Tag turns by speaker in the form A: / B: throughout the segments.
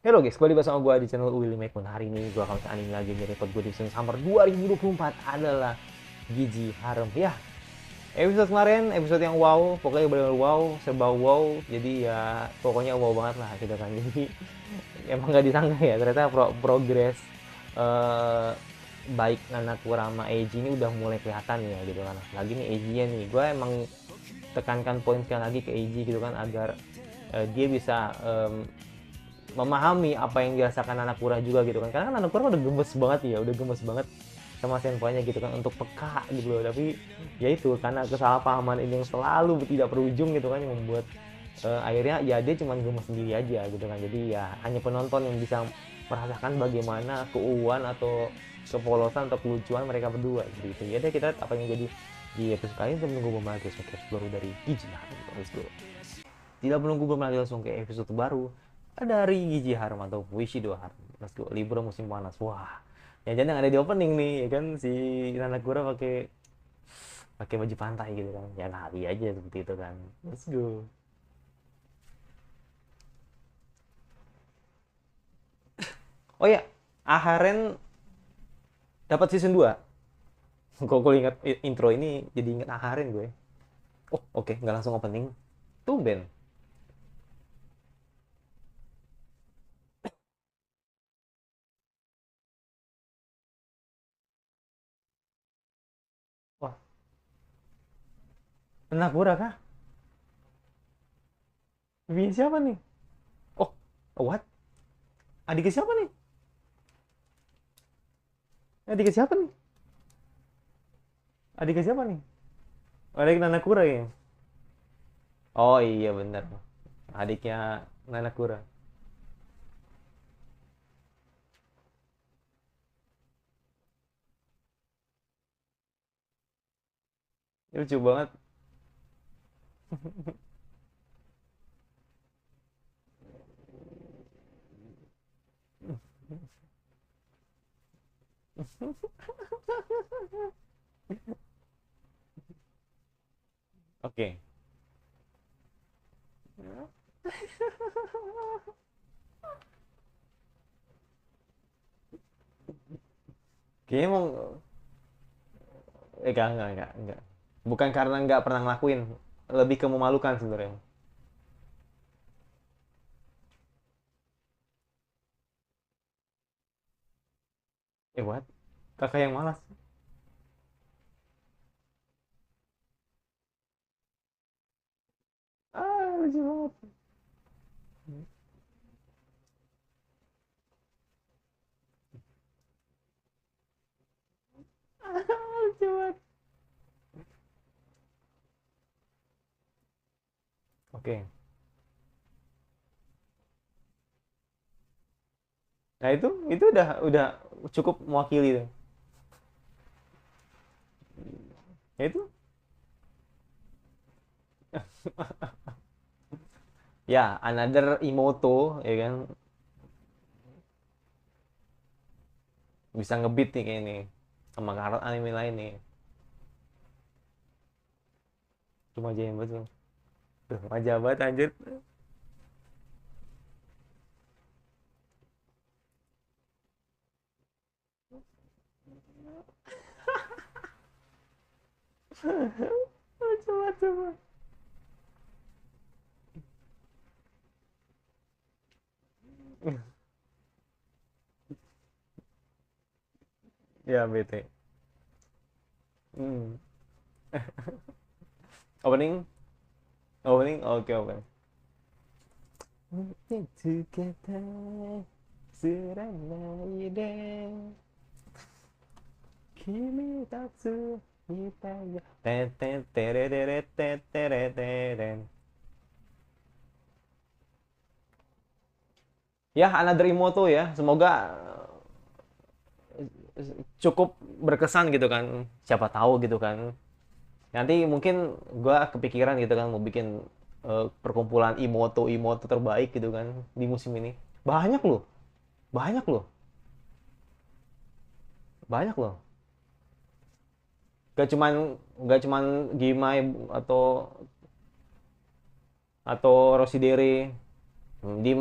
A: Halo guys, kembali bersama gue di channel Willy Mekun. Hari ini gue akan anime lagi di report gue di season Summer 2024 adalah Gigi Harem. Ya, episode kemarin, episode yang wow, pokoknya benar wow, serba wow. Jadi ya pokoknya wow banget lah gitu kan. Jadi emang nggak disangka ya, ternyata progres eh, baik Nanakura sama Eiji ini udah mulai kelihatan ya gitu kan. Lagi nih Eiji nih, gue emang tekankan poin sekali lagi ke Eiji gitu kan agar dia bisa memahami apa yang dirasakan anak Kura juga gitu kan, karena kan anak Kura udah gemes banget ya, udah gemes banget sama senpainya gitu kan untuk peka gitu loh. Tapi ya itu karena kesalahpahaman ini yang selalu tidak berujung gitu kan, yang membuat akhirnya ya dia cuma gemes sendiri aja gitu kan. Jadi ya hanya penonton yang bisa merasakan bagaimana keuuan atau kepolosan atau kelucuan mereka berdua gitu. Ya deh, kita apa yang jadi di episode kali ini, menunggu lagi baru dari Gigi. Let's go. Tidak menunggu berlari langsung ke episode baru dari Gigi Harum atau Wishido Harum. Let's go. Libur musim panas. Wah, ya jadi yang ada di opening nih ya kan, si Nanakura pakai pakai baju pantai gitu kan. Ya lari aja seperti itu kan. Let's go. Oh ya, Aharen dapat season 2. Kok gue ingat intro ini jadi ingat Aharen gue. Oh, oke, okay. Nggak langsung opening. Tumben. Wah, Nanakura kah? Bibi siapa nih? Oh, what? Adiknya siapa nih? Adiknya siapa nih? Adiknya siapa nih? Adik Nanakura ya? Oh iya bener. Adiknya Nanakura. Lucu banget. Oke. Kayaknya mau enggak. Bukan karena nggak pernah ngelakuin, lebih ke memalukan sebenarnya. What? Kakak yang malas. Ah, lucu banget. Ah, lucu banget. Oke. Nah itu udah cukup mewakili tuh. Ya itu ya another Imoto ya kan, bisa ngebeat nih kayak ini sama karakter anime lain nih. Cuma aja yang betul. Tuh, wajah banget anjir. Coba coba. Ya bete. Hmm. Opening, opening, oke opening. Together, 知らないで 君たちみたいなてんてんてれれれてってれてれん. Ya, Another Imoto ya. Semoga cukup berkesan gitu kan. Siapa tahu gitu kan. Nanti mungkin gua kepikiran gitu kan mau bikin perkumpulan Imoto terbaik gitu kan di musim ini. Banyak loh. Banyak loh. Banyak loh. Gak cuman Gimai atau atau Rosidere. Di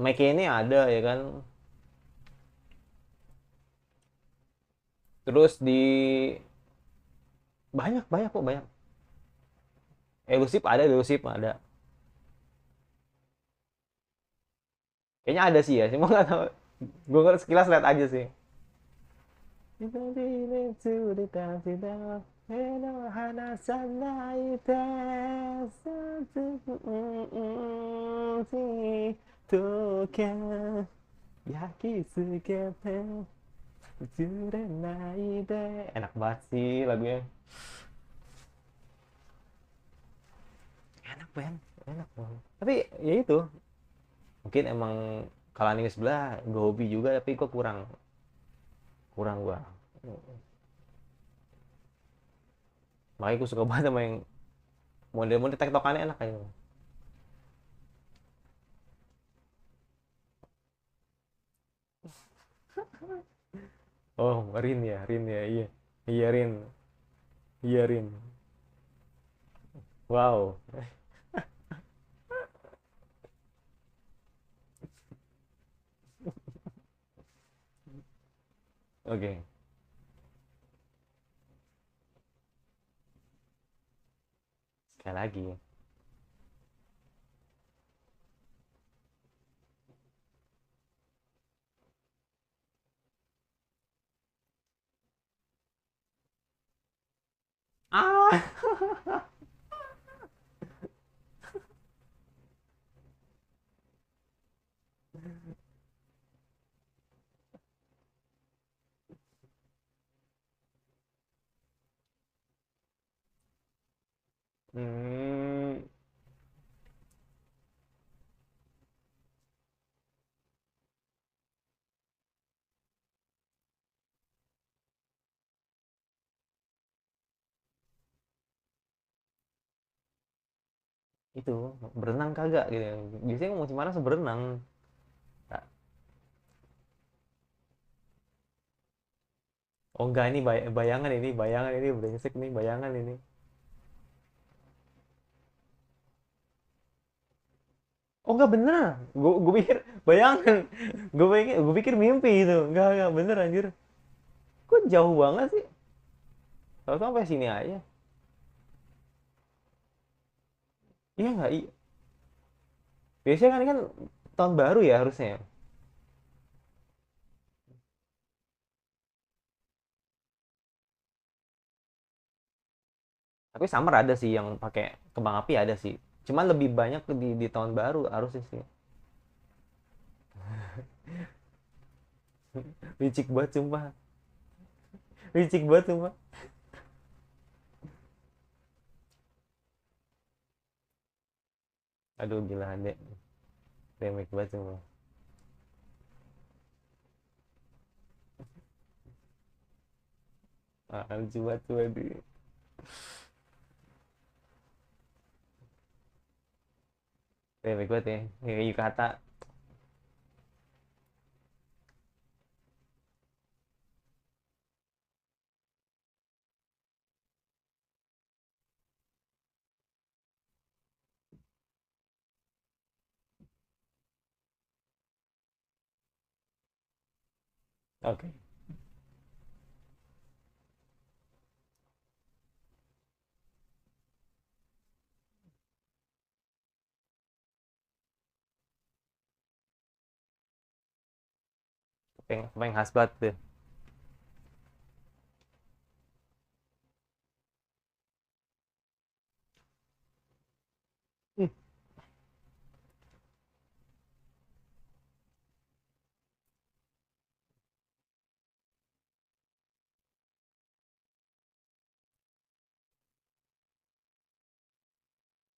A: Make ini ada ya kan. Terus di banyak banyak kok banyak. Elusif ada, elusif ada. Kayaknya ada sih ya, cuma nggak tahu. Gue sekilas lihat aja sih. Enak banget sih lagunya. Enak banget, enak banget. Tapi ya itu, mungkin emang kalau anime sebelah gue hobi juga, tapi kok kurang kurang gua. Makanya gue suka banget sama yang model-model tektokannya enak kayak gitu. Oh, Rin ya, Rin ya, iya. Iya, Rin. Iya, Rin. Wow. Oke, sekali lagi. Ah. Hmm, itu berenang kagak gitu. Biasanya mau mana berenang. Nah, oh enggak, ini bayangan ini brengsek nih, bayangan ini. Oh enggak bener. Gue pikir bayangan. Gue pikir mimpi itu. Enggak bener anjir. Kok jauh banget sih? Tahu sampai sini aja. Iya enggak? Iya. Biasanya kan tahun baru ya harusnya. Tapi summer ada sih yang pakai kembang api ada sih. Cuman lebih banyak di tahun baru harusnya sih. Licik banget sumpah. Licik banget sumpah. Aduh gila deh. Remake banget sumpah. Ah, lucu banget tuh aduh. Remake banget ya. Kayak Yukata. Oke. Pengen khas banget tuh. Hmm.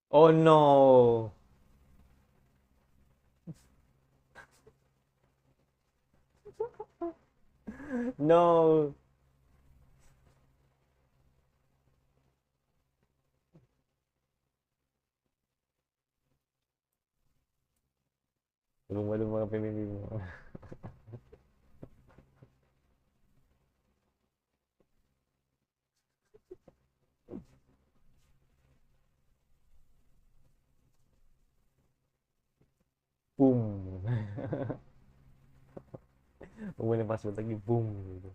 A: Oh no. No. Rumah-rumah pemimpin. Kemudian pas lagi boom gitu.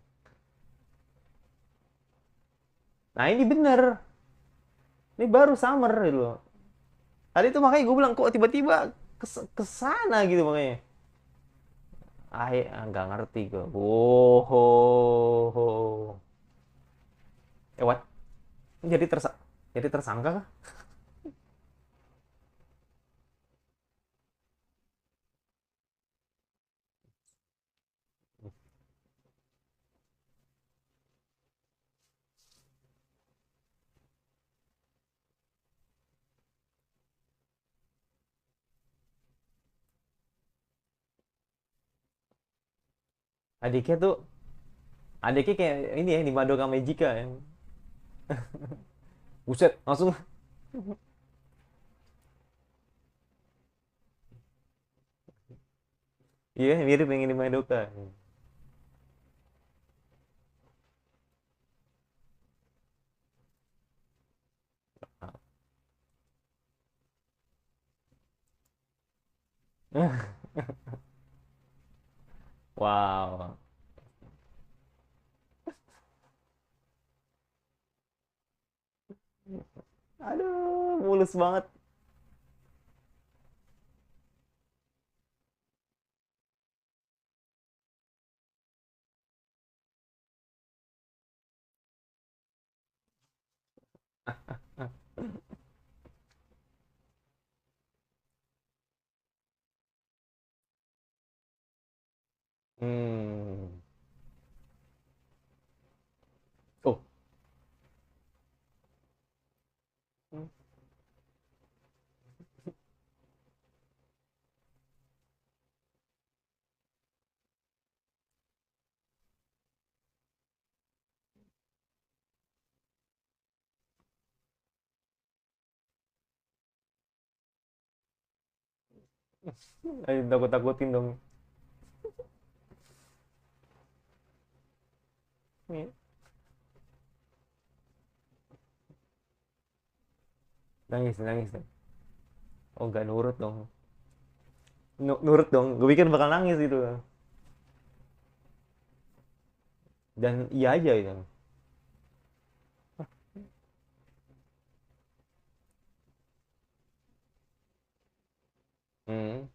A: Nah ini bener, ini baru summer gitu loh. Tadi tuh makanya gue bilang kok tiba-tiba kesana gitu makanya. Nggak ngerti gue. Oh. What? Jadi jadi tersangka kah? Adiknya tuh, adiknya kayak ini ya di Madoka Magica yang buset langsung. Iya mirip yang ini Madoka. Wow. Aduh, mulus banget. Hmm. Oh, ayo takut-takutin dong. Nih, nangis, nangis. Oh, nggak nurut dong. Nurut dong. Gue pikir bakal nangis gitu. Dan iya aja itu. Hmm.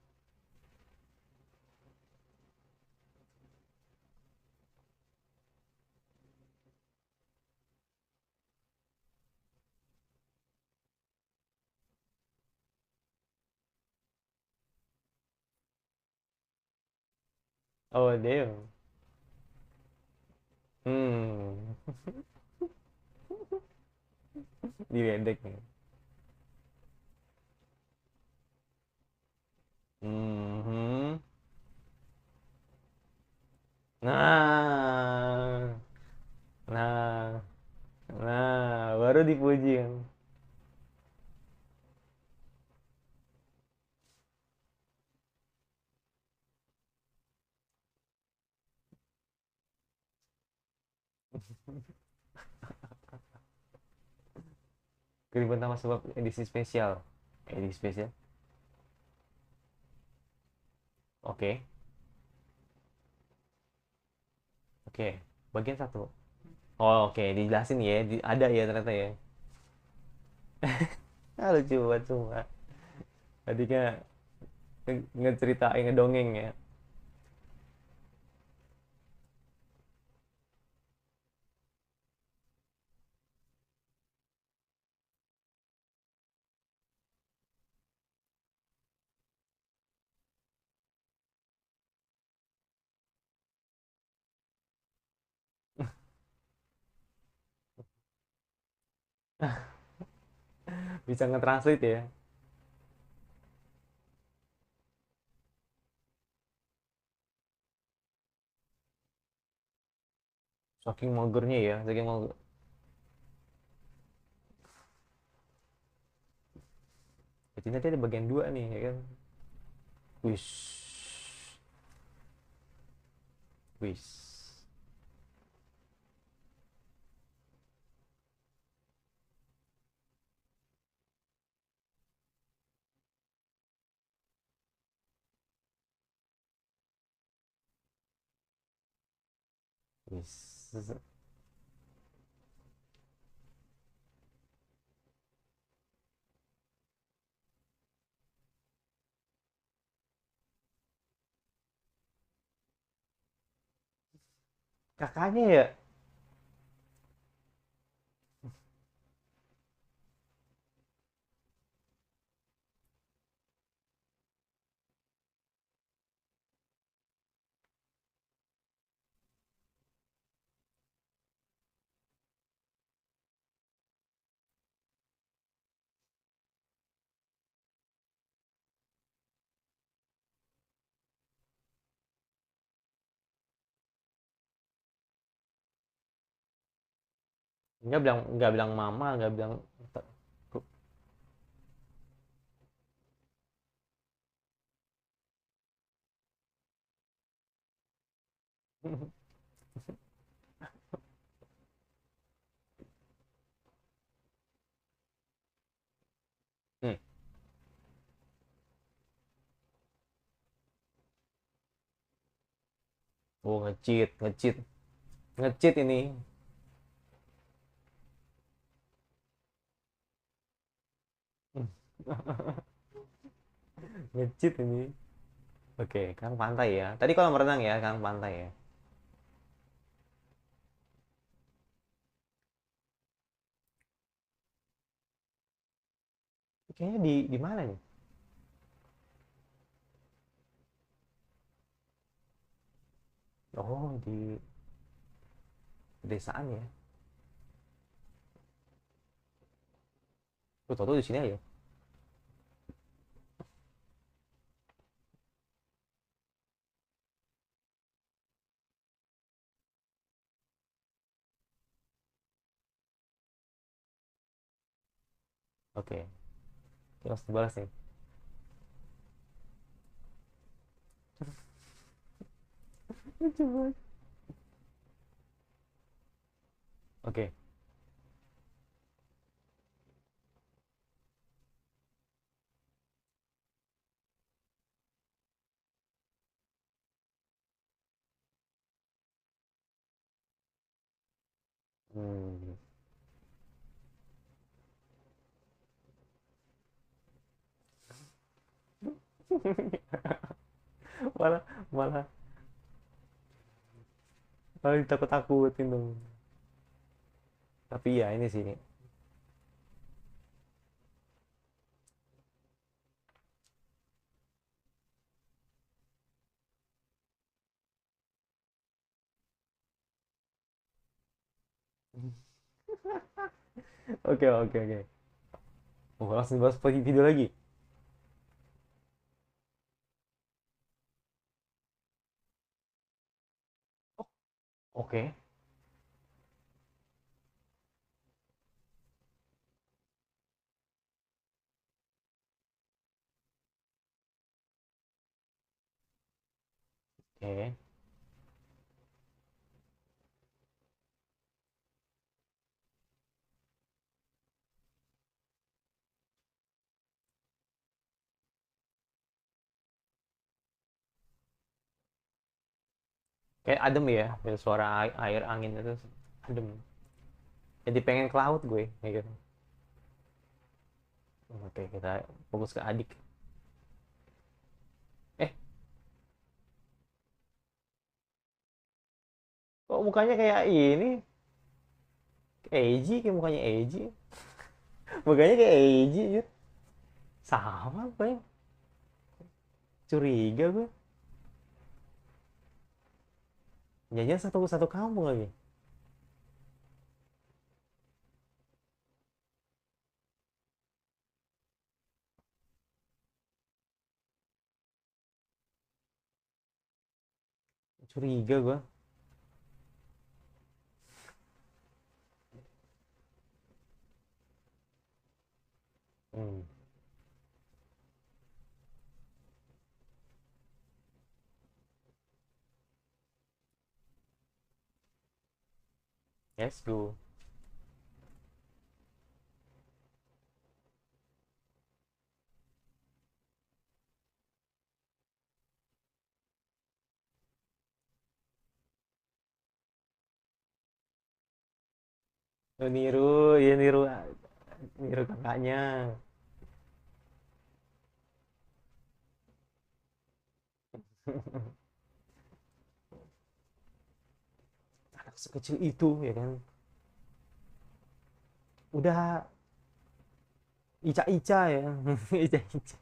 A: Oh, damn. Hmm. Diledek nih. Mhm. Nah, nah, nah, baru dipuji kan. Keributan sama sebab edisi spesial. Edisi spesial. Oke, oke. Bagian satu. Oh, oke, dijelasin ya. Ada ya ternyata ya. Ah, lucu banget semua. Tadinya ngeceritain ngedongeng ya. Bisa nge-translate ya. Saking magernya ya, saking mager. Jadi nanti ada bagian dua nih ya kan. Wis. Wis. Wis. Kakaknya ya. Nggak bilang mama, nggak bilang. Hmm. Oh, ngecit, ngecit, ngecit ini. Ngecit ini. Oke, Kang pantai ya. Tadi kolam renang ya, Kang pantai ya. Kayaknya di mana nih? Oh, di pedesaan ya. Gue tau tuh di sini aja. Oke, kita harus dibalas nih. Lucu banget. Oke. Hmm. malah malah malah ditakut-takutin dong. Tapi ya ini sih. Oke, oke, oke. Oh, langsung bahas video lagi. Oh, oke. Oke. Kayak adem ya, dari suara air angin itu adem. Jadi pengen ke laut gue, kayak gitu. Oke, kita fokus ke adik. Eh, kok mukanya kayak ini? Eiji, kayak mukanya Eiji. Mukanya kayak Eiji, Yud. Sama gue. Curiga gue. Jangan satu satu kampung lagi. Curiga gue. Hmm. Let's go. Niru, ya niru, niru kakaknya. Anak sekecil itu ya kan, udah ica-ica ya. Ica-ica.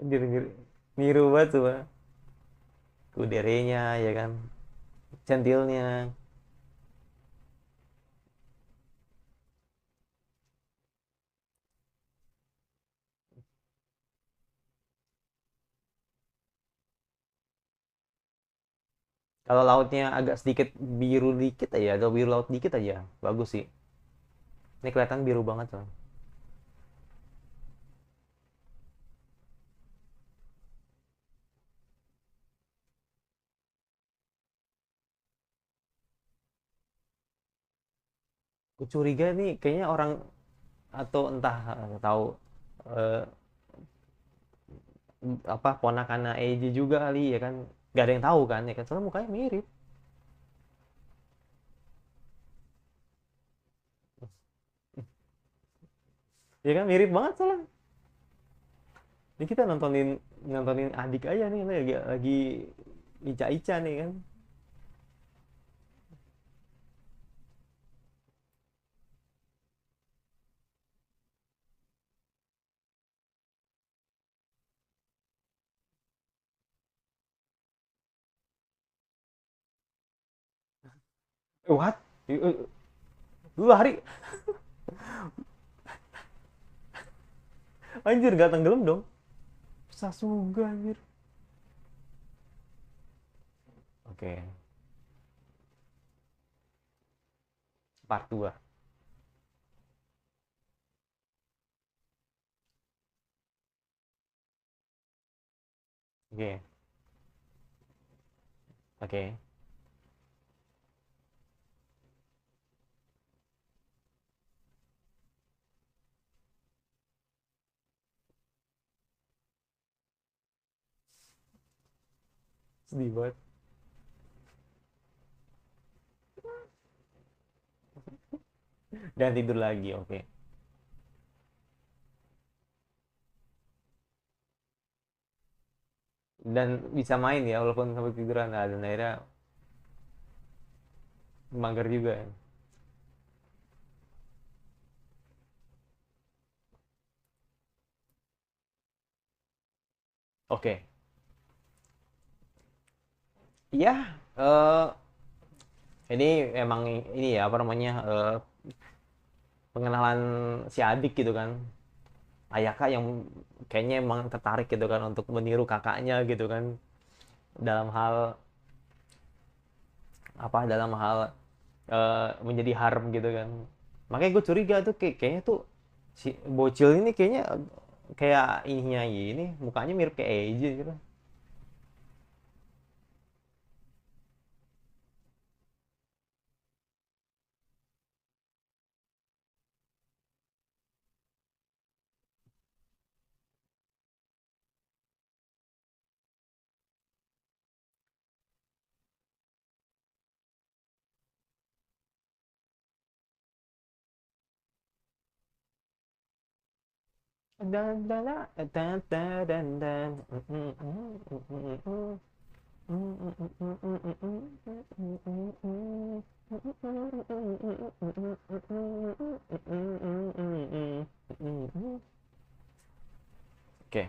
A: Niru, niru, niru banget tuh Pak. Kuderenya ya kan, centilnya. Kalau lautnya agak sedikit biru dikit aja, atau biru laut dikit aja, bagus sih. Ini kelihatan biru banget tuh. Aku curiga nih kayaknya orang, atau entah tahu eh, apa ponakannya EJ juga kali ya kan, gak ada yang tahu kan ya kan, soalnya mukanya mirip ya kan, mirip banget soalnya. Ini kita nontonin nontonin adik aja nih, lagi ica-ica nih kan. What? Lu lari, anjir gak tenggelam dong. Sasuga anjir. Oke, part 2. Oke, oke. Sedih banget. Dan tidur lagi, oke. Dan bisa main ya walaupun sampai tiduran. Nah, dan akhirnya mager juga ya. Oke. Iya, ini emang ini ya apa namanya, pengenalan si adik gitu kan. Ayaka yang kayaknya emang tertarik gitu kan untuk meniru kakaknya gitu kan, dalam hal apa, dalam hal menjadi harem gitu kan. Makanya gue curiga tuh, kayaknya tuh si bocil ini kayaknya kayak ininya ini, mukanya mirip kayak AJ gitu. Dan dan dan dan dan dan Oke,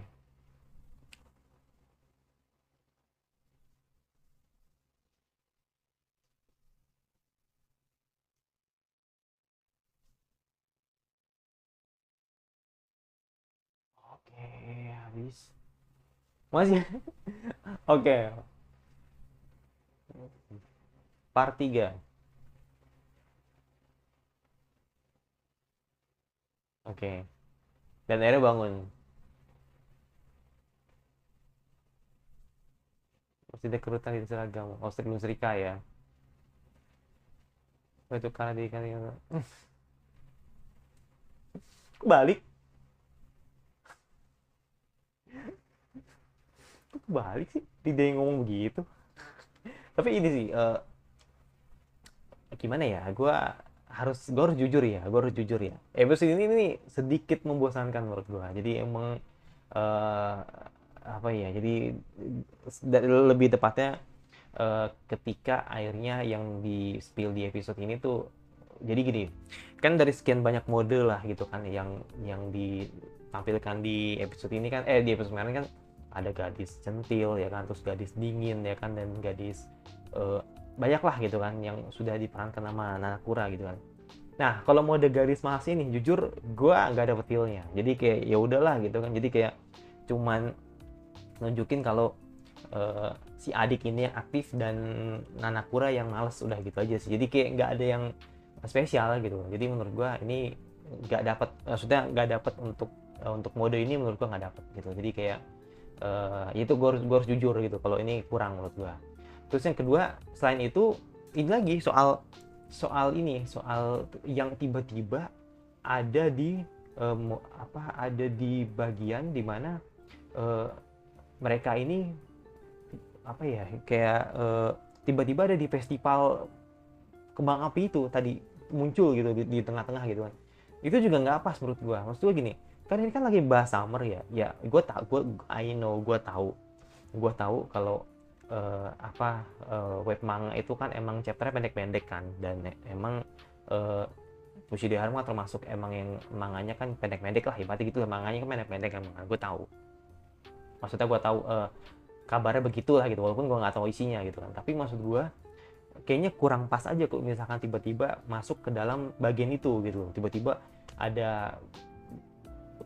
A: oke, habis. Masih, oke, part 3. Oke. Dan akhirnya bangun. Masih ada kerutan di seragam. Oh, sebelum serika ya. Oh, itu karena di kali balik, balik sih. tidak yang ngomong begitu. Tapi ini sih gimana ya, gue harus jujur ya, episode ini sedikit membosankan menurut gue. Jadi emang eh, apa ya, jadi lebih tepatnya ketika akhirnya yang di spill di episode ini tuh, jadi gini, kan dari sekian banyak mode lah gitu kan yang ditampilkan di episode ini kan, di episode kemarin kan ada gadis centil ya kan, terus gadis dingin ya kan, dan gadis eh, banyak lah gitu kan yang sudah diperankan sama Nanakura gitu kan. Nah, kalau mode garis mas ini jujur gue nggak dapet feel-nya. Jadi kayak ya udahlah gitu kan. Jadi kayak cuman nunjukin kalau si adik ini yang aktif dan Nanakura yang males, udah gitu aja sih. Jadi kayak nggak ada yang spesial gitu. Jadi menurut gue ini nggak dapat, maksudnya nggak dapat untuk mode ini, menurut gue nggak dapat gitu. Jadi kayak itu gue harus jujur gitu kalau ini kurang menurut gue. Terus yang kedua, selain itu ini lagi soal yang tiba-tiba ada di ada di bagian dimana mereka ini apa ya, kayak tiba-tiba ada di festival kembang api itu tadi muncul gitu di tengah-tengah gitu kan. Itu juga nggak pas menurut gua. Maksud gua gini, kan ini kan lagi bahas summer ya. Ya, gua tahu kalau web manga itu kan emang chapternya pendek-pendek kan, dan emang uh, Fushigi Haruma termasuk emang yang manganya kan pendek-pendek lah, ibaratnya gitu lah, manganya kan pendek-pendek emang. Gue tahu, maksudnya gue tahu kabarnya begitulah gitu, walaupun gue nggak tahu isinya gitu kan. Tapi maksud gue kayaknya kurang pas aja kalau misalkan tiba-tiba masuk ke dalam bagian itu gitu, tiba-tiba ada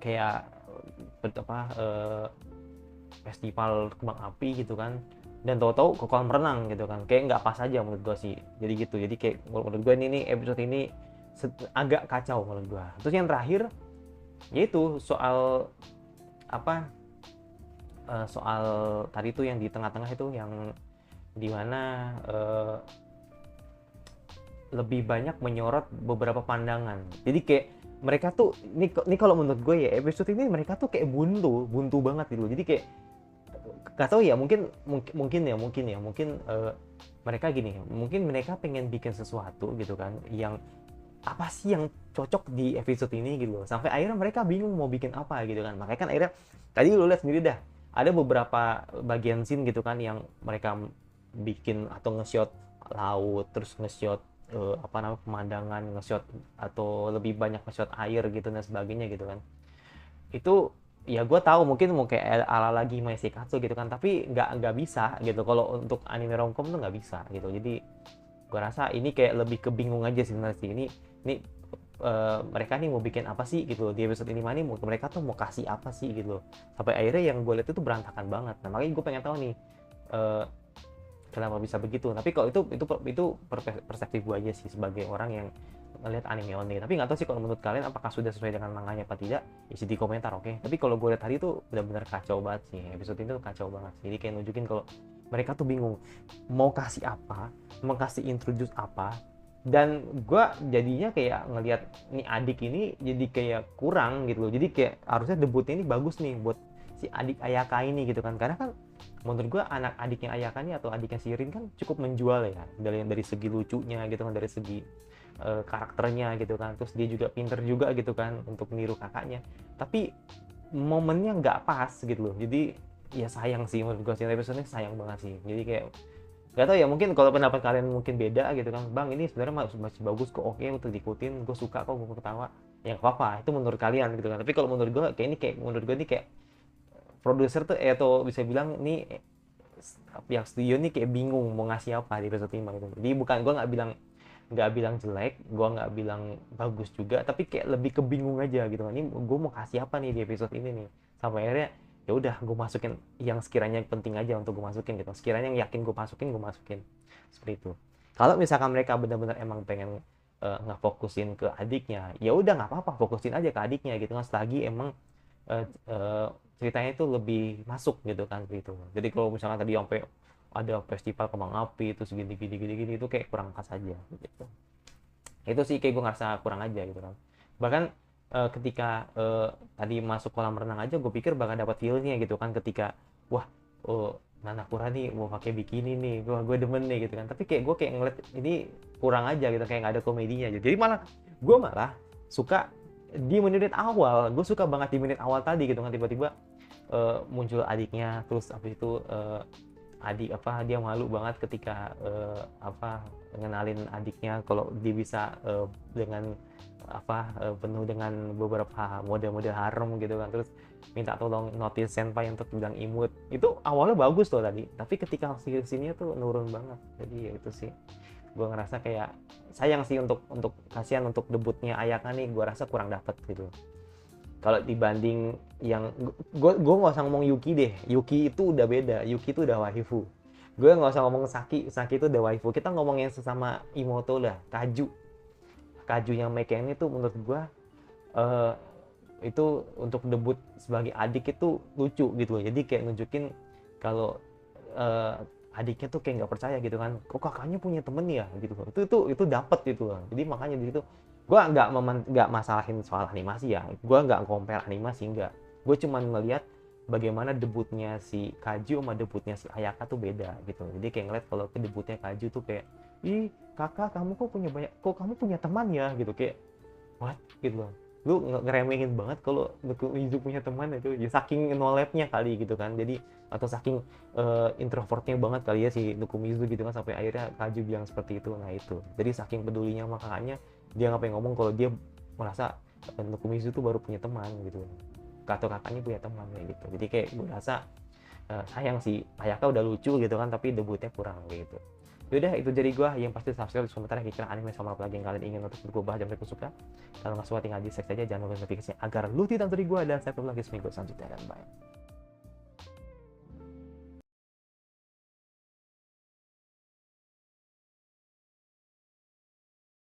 A: kayak festival kembang api gitu kan, dan tahu-tahu ke kolam renang gitu kan, kayak nggak pas aja menurut gue sih. Jadi gitu, jadi kayak menurut gue ini episode ini agak kacau menurut gue. Terus yang terakhir yaitu soal apa, soal tadi tuh yang di tengah-tengah itu, yang dimana lebih banyak menyorot beberapa pandangan. Jadi kayak mereka tuh ini kalau menurut gue ya, episode ini mereka tuh kayak buntu banget gitu. Jadi kayak gak tahu ya, mungkin mereka gini, mungkin mereka pengen bikin sesuatu gitu kan, yang apa sih yang cocok di episode ini gitu loh, sampai akhirnya mereka bingung mau bikin apa gitu kan. Makanya kan akhirnya tadi lu lihat sendiri dah, ada beberapa bagian scene gitu kan yang mereka bikin atau nge-shot laut, terus nge-shot pemandangan, nge-shot atau lebih banyak nge-shot air gitu dan sebagainya gitu kan. Itu ya gue tahu mungkin mau kayak ala lagi Katsu gitu kan, tapi nggak bisa gitu kalau untuk anime romcom tuh nggak bisa gitu. Jadi gue rasa ini kayak lebih kebingung aja sebenarnya sih. Ini mereka nih mau bikin apa sih gitu di episode ini, mana mereka tuh mau kasih apa sih gitu, sampai akhirnya yang gue lihat itu berantakan banget. Nah makanya gue pengen tahu nih kenapa bisa begitu. Tapi kalau itu persepsi gue aja sih sebagai orang yang ngelihat anime only. Tapi nggak tahu sih kalau menurut kalian apakah sudah sesuai dengan manganya apa tidak, isi di komentar, oke? Tapi kalau gue lihat tadi itu benar-benar kacau banget sih, episode ini tuh kacau banget. Jadi kayak nunjukin kalau mereka tuh bingung mau kasih apa, mau kasih introduce apa. Dan gue jadinya kayak ngelihat nih adik ini jadi kayak kurang gitu loh. Jadi kayak harusnya debutnya ini bagus nih buat si adik Ayaka ini gitu kan, karena kan menurut gue anak adiknya Ayaka ini atau adiknya Shirin kan cukup menjual ya, dari segi lucunya gitu kan, dari segi karakternya gitu kan. Terus dia juga pinter juga gitu kan untuk niru kakaknya, tapi momennya nggak pas gitu loh. Jadi ya sayang sih menurut gue sih, episode-nya sayang banget sih. Jadi kayak gak tau ya, mungkin kalau pendapat kalian mungkin beda gitu kan, bang ini sebenarnya masih bagus kok, oke untuk diikutin, gue suka kok, gue ketawa, ya apa-apa itu menurut kalian gitu kan. Tapi kalau menurut gue menurut gue ini kayak produser tuh atau bisa bilang nih pihak studio nih kayak bingung mau ngasih apa di episode 5 gitu. Jadi bukan, gue nggak bilang jelek, gue nggak bilang bagus juga, tapi kayak lebih kebingung aja gitu kan, ini gue mau kasih apa nih di episode ini nih. Sampai akhirnya ya udah gue masukin yang sekiranya penting aja untuk gue masukin gitu, sekiranya yang yakin gue masukin seperti itu. Kalau misalkan mereka benar-benar emang pengen nggak fokusin ke adiknya, ya udah nggak apa-apa, fokusin aja ke adiknya gitu kan, selagi emang uh, uh, ceritanya itu lebih masuk gitu kan gitu. Jadi kalau misalkan tadi sampai ada festival kembang api itu segini gini itu kayak kurang pas aja gitu. Itu sih kayak gue ngerasa kurang aja gitu kan. Bahkan ketika tadi masuk kolam renang aja gue pikir bakal dapat feel-nya gitu kan, ketika wah Nanakura nih mau pakai bikini nih, gue demen nih gitu kan. Tapi kayak gue kayak ngeliat ini kurang aja gitu, kayak nggak ada komedinya aja. Jadi gue malah suka di menit awal, gue suka banget di menit awal tadi gitu kan, tiba-tiba muncul adiknya, terus habis itu adik apa dia malu banget ketika apa ngenalin adiknya kalau dia bisa dengan apa penuh dengan beberapa model-model harem gitu kan, terus minta tolong notice senpai untuk bilang imut. Itu awalnya bagus tuh tadi, tapi ketika sini tuh nurun banget. Jadi ya itu sih, gue ngerasa kayak sayang sih untuk kasihan untuk debutnya Ayaka nih, gue rasa kurang dapet gitu. Kalau dibanding yang gue nggak usah ngomong Yuki deh, Yuki itu udah beda, Yuki itu udah waifu. Gue nggak usah ngomong Saki, Saki itu udah waifu. Kita ngomong yang sesama Imoto lah, Kaju, Kaju yang Meken itu menurut gue uh, itu untuk debut sebagai adik itu lucu gitu. Jadi kayak nunjukin kalau uh, adiknya tuh kayak nggak percaya gitu kan, kok kakaknya punya temen ya gitu. Itu dapet gitu. Jadi makanya di situ gue nggak masalahin soal animasi ya, gue nggak compare animasi, nggak. Gue cuman melihat bagaimana debutnya si Kaju sama debutnya si Ayaka tuh beda gitu. Jadi kayak ngeliat kalau ke debutnya Kaju tuh kayak, ih kakak kamu kok kamu punya teman ya gitu, kayak what gitu loh. Lu ngeremehin banget kalau Mizu punya teman itu ya, saking no-labnya kali gitu kan. Jadi atau saking introvertnya banget kali ya si Nukumizu gitu kan, sampai akhirnya Kaju bilang seperti itu. Nah itu, jadi saking pedulinya sama kakaknya, dia ngapain ngomong kalau dia merasa Nukumizu tuh baru punya teman gitu, atau kakaknya punya teman kayak gitu. Jadi kayak gue rasa sayang sih, Ayaka udah lucu gitu kan, tapi debutnya kurang gitu. Yaudah, itu jadi gue. Yang pasti subscribe di komentar kira-kira anime sama apa lagi yang kalian ingin untuk gue bahas dan mereka suka. Kalau nggak suka tinggal di like saja, jangan lupa notifikasinya agar lu tidak dari gue, dan saya ketemu lagi seminggu selanjutnya, dan bye.